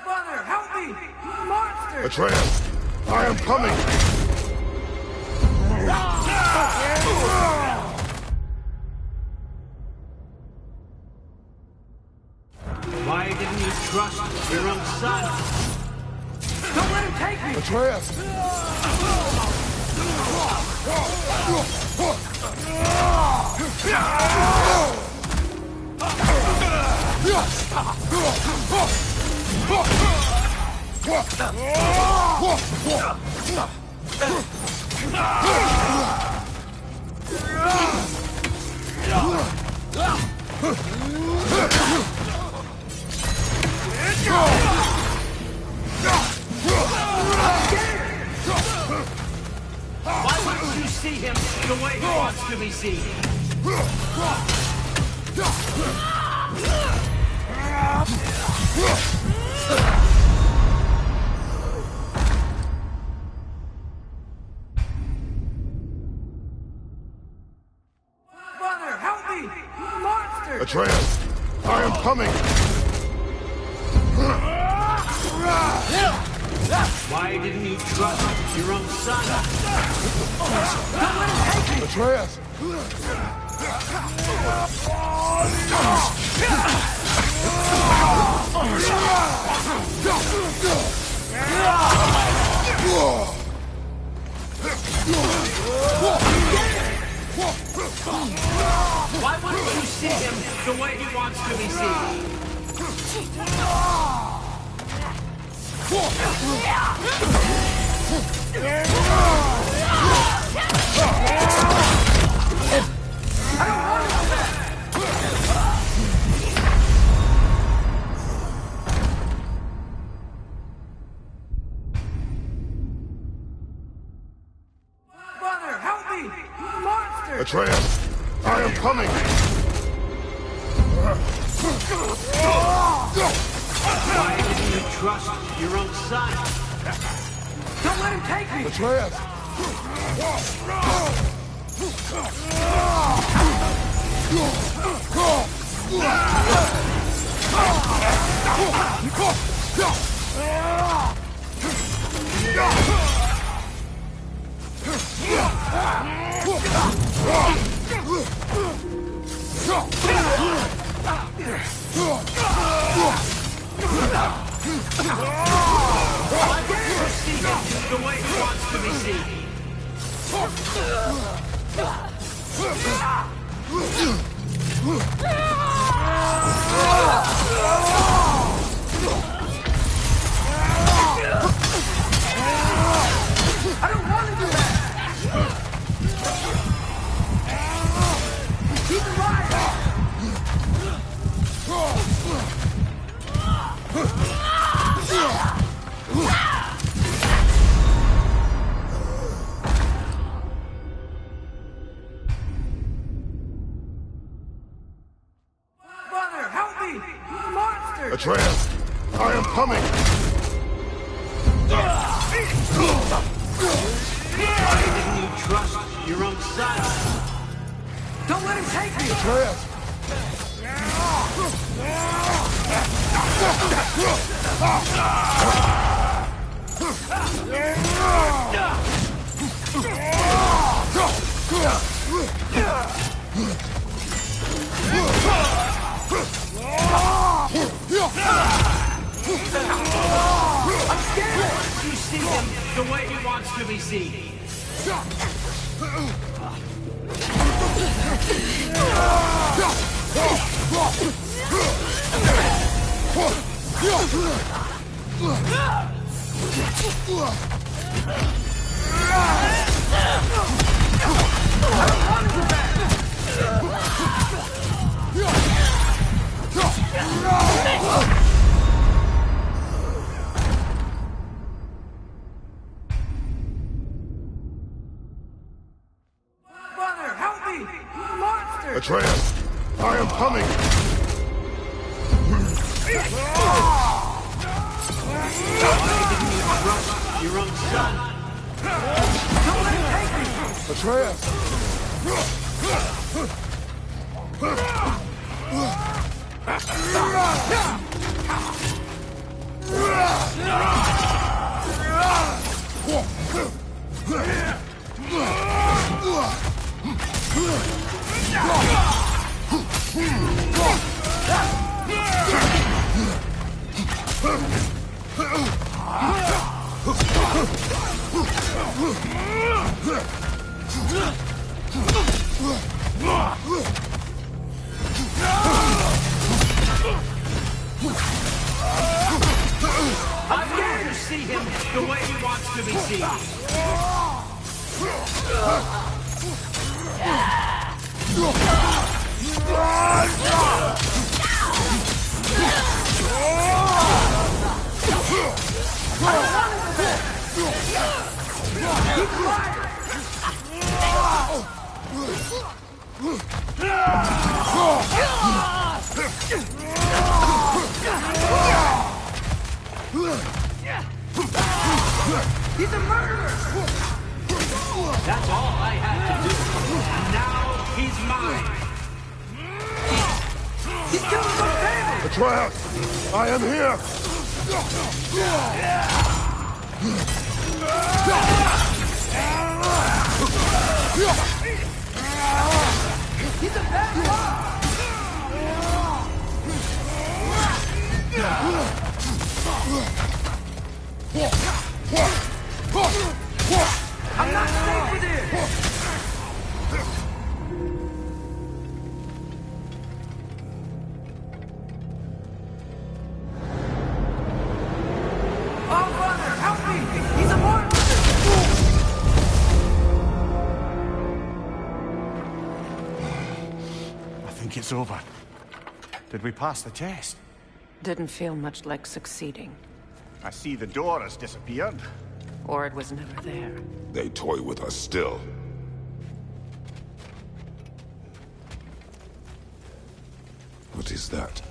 Brother, help me! Monster! Atreus, I am coming! Why didn't you trust your own son? Don't let him take me! Atreus! Why wouldn't you see him the way he wants to be seen? Brother, help me! Monster! Atreus, I am coming! Why didn't you trust your own son? Atreus! Why wouldn't you see him the way he wants to be seen? Brother, help me! Monster! Atreus, I am coming! Why didn't you trust your own son? Don't let him take me! Atreus! Why didn't you see him the way he wants to be seen? I don't want to do that! He's alive! Brother, help me! Monster! Atreus, I am coming! Why didn't you trust your own son? Don't let him take me! Atreus! I'm scared! You see him the way he wants to be seen. Brother, help me! Monster! Atreus, I am coming! Why didn't you trust your own son? Don't let him take me! Atreus! to be seen. He's a murderer! That's all I had to do. And now he's mine. He's killing my family! Atreus! I am here! He's a bad I'm not safe with it! Oh, brother, help me! He's a monster! I think it's over. Did we pass the test? Didn't feel much like succeeding. I see the door has disappeared. Or it was never there. They toy with us still. What is that?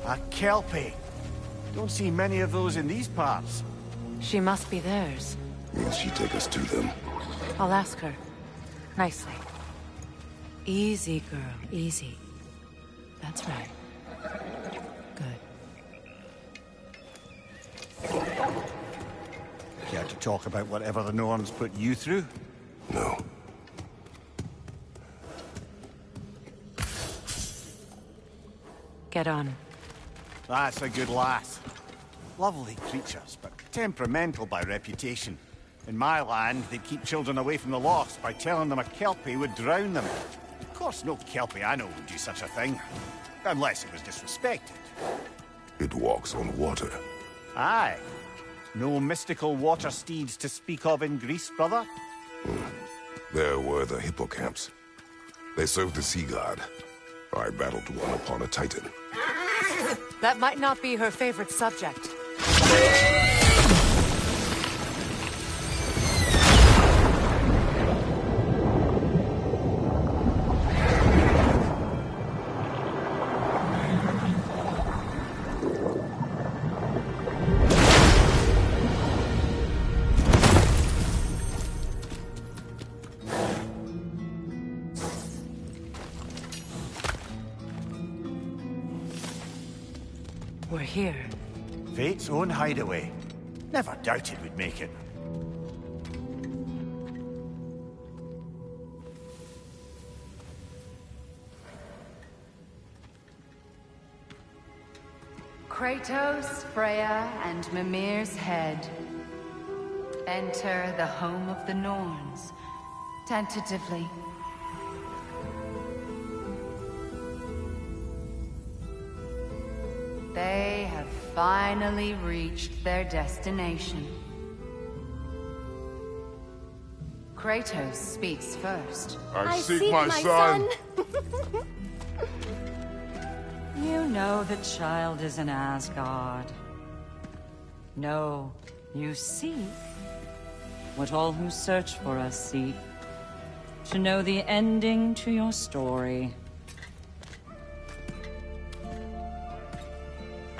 A kelpie. Don't see many of those in these parts. She must be theirs. Will she take us to them? I'll ask her. Nicely. Easy, girl. Easy. That's right. Good. Care to talk about whatever the Norns put you through? No. Get on. That's a good lass. Lovely creatures, but temperamental by reputation. In my land, they'd keep children away from the lochs by telling them a kelpie would drown them. Of course, no kelpie I know would do such a thing. Unless it was disrespected. It walks on water. Aye. No mystical water steeds to speak of in Greece, brother? There were the hippocamps. They served the sea god. I battled one upon a titan. That might not be her favorite subject. We're here. Fate's own hideaway. Never doubted we'd make it. Kratos, Freya, and Mimir's head. Enter the home of the Norns, tentatively. They have finally reached their destination. Kratos speaks first. I seek my son. You know the child is in Asgard. No, you seek what all who search for us seek. To know the ending to your story.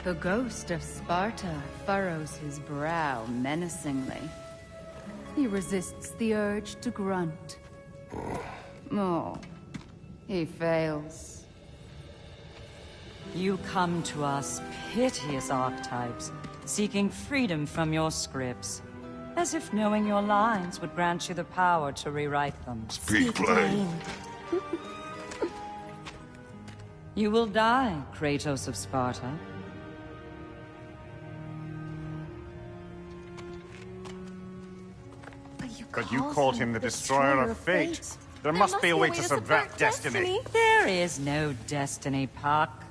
The ghost of Sparta furrows his brow menacingly. He resists the urge to grunt. Oh, he fails. You come to us, piteous archetypes, seeking freedom from your scripts. As if knowing your lines would grant you the power to rewrite them. Speak plain. You will die, Kratos of Sparta. But you called him the Destroyer of Fate. There must be a way to subvert destiny. There is no destiny, Puck.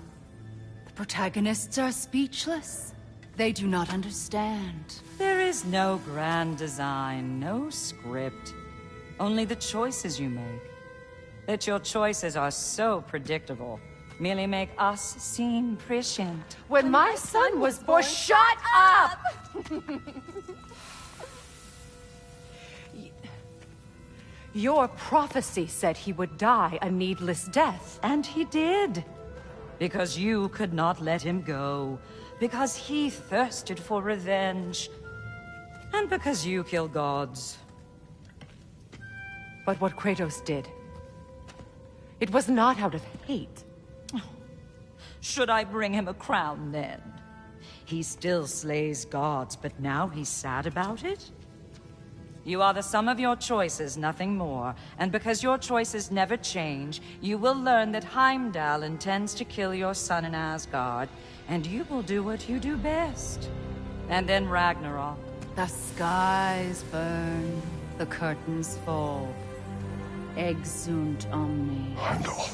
The protagonists are speechless. They do not understand. There is no grand design, no script. Only the choices you make. That your choices are so predictable merely make us seem prescient. When my son was born... Shut up! Your prophecy said he would die a needless death. And he did. Because you could not let him go. Because he thirsted for revenge. And because you kill gods. But what Kratos did, it was not out of hate. Should I bring him a crown then? He still slays gods, but now he's sad about it? You are the sum of your choices, nothing more. And because your choices never change, you will learn that Heimdall intends to kill your son in Asgard, and you will do what you do best. And then Ragnarok. The skies burn, the curtains fall. Exunt omnes. Heimdall.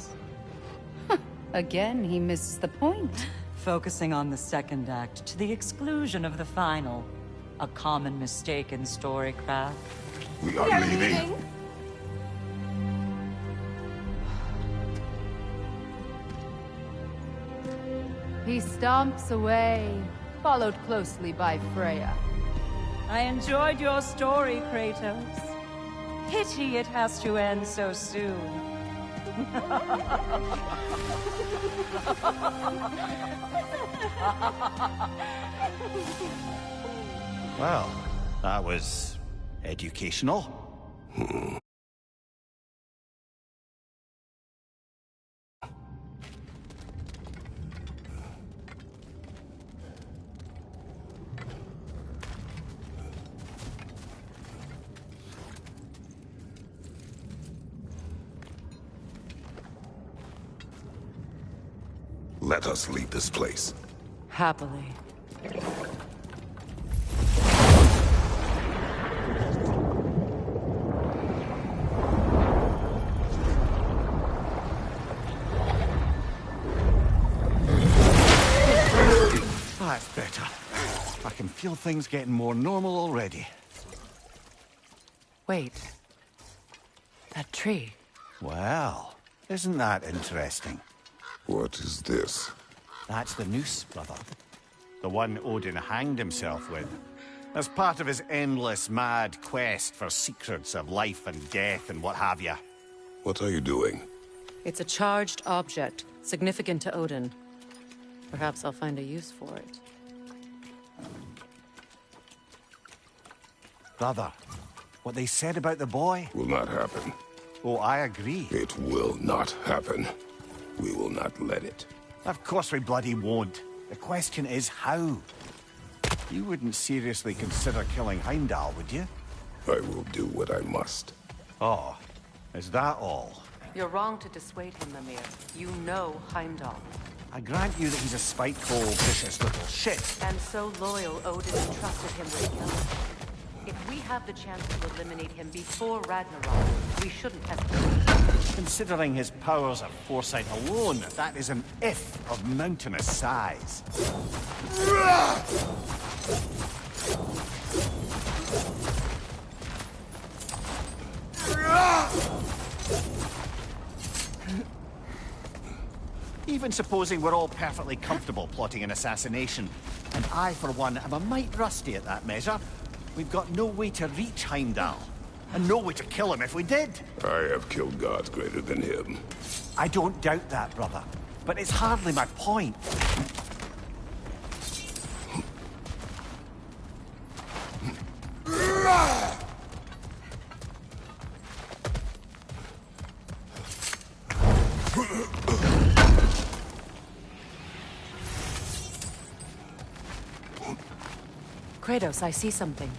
Again, he misses the point. Focusing on the second act to the exclusion of the final. A common mistake in storycraft. We are leaving. He stomps away, followed closely by Freya. I enjoyed your story, Kratos. Pity it has to end so soon. Well, that was educational. Let us leave this place. Happily. That's better. I can feel things getting more normal already. Wait. That tree. Well, isn't that interesting? What is this? That's the noose, brother. The one Odin hanged himself with. As part of his endless, mad quest for secrets of life and death and what have you. What are you doing? It's a charged object, significant to Odin. Perhaps I'll find a use for it. Brother, what they said about the boy? Will not happen. Oh, I agree. It will not happen. We will not let it. Of course we bloody won't. The question is how? You wouldn't seriously consider killing Heimdall, would you? I will do what I must. Oh, is that all? You're wrong to dissuade him, Mimir. You know Heimdall. I grant you that he's a spiteful, vicious little shit. And so loyal, Odin entrusted him with you. If we have the chance to eliminate him before Ragnarok, we shouldn't hesitate. Considering his powers of foresight alone, that is an if of mountainous size. Even supposing we're all perfectly comfortable plotting an assassination, and I, for one, am a mite rusty at that measure, we've got no way to reach Heimdall, and no way to kill him if we did. I have killed gods greater than him. I don't doubt that, brother, but it's hardly my point. Kratos, I see something.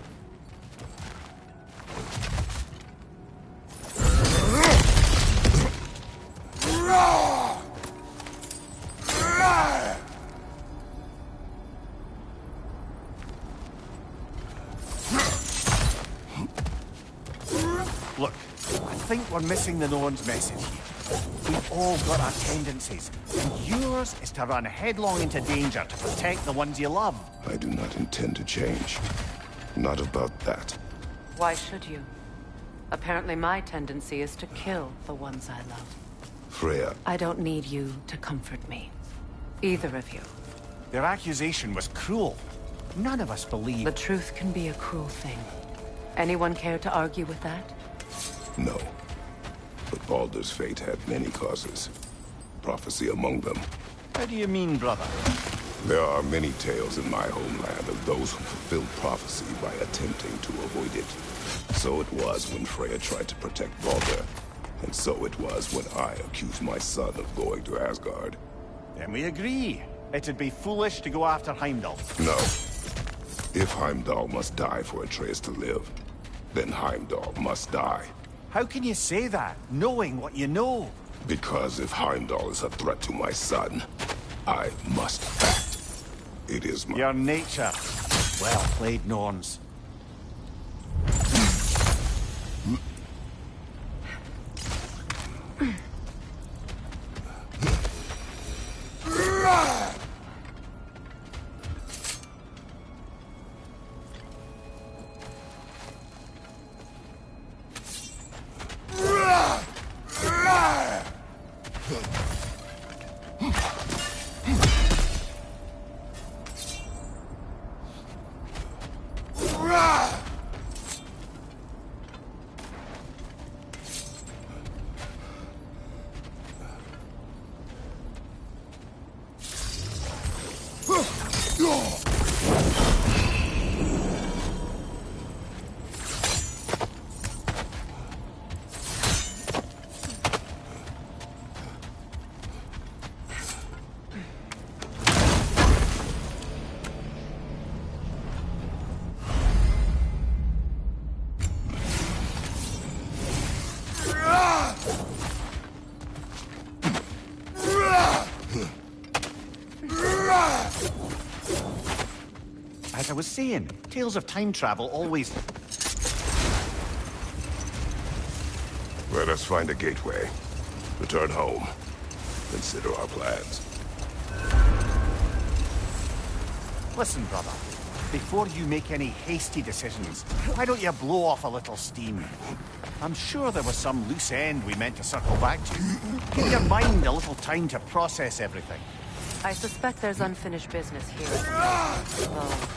Look, I think we're missing the Norn's message here. We've all got our tendencies, and yours is to run headlong into danger to protect the ones you love. I do not intend to change. Not about that. Why should you? Apparently my tendency is to kill the ones I love. Freya. I don't need you to comfort me. Either of you. Their accusation was cruel. None of us believe... The truth can be a cruel thing. Anyone care to argue with that? No. But Baldur's fate had many causes. Prophecy among them. How do you mean, brother? There are many tales in my homeland of those who fulfilled prophecy by attempting to avoid it. So it was when Freya tried to protect Baldur. And so it was when I accused my son of going to Asgard. Then we agree. It'd be foolish to go after Heimdall. No. If Heimdall must die for Atreus to live, then Heimdall must die. How can you say that, knowing what you know? Because if Heimdall is a threat to my son, I must act. It is my... Your nature. Well played, Norns. As I was saying, tales of time travel always... Let us find a gateway. Return home. Consider our plans. Listen, brother. Before you make any hasty decisions, why don't you blow off a little steam? I'm sure there was some loose end we meant to circle back to. Give your mind a little time to process everything. I suspect there's unfinished business here at the moment, though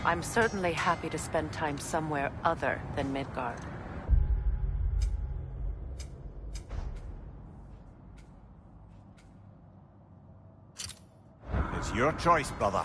I'm certainly happy to spend time somewhere other than Midgard. It's your choice, brother.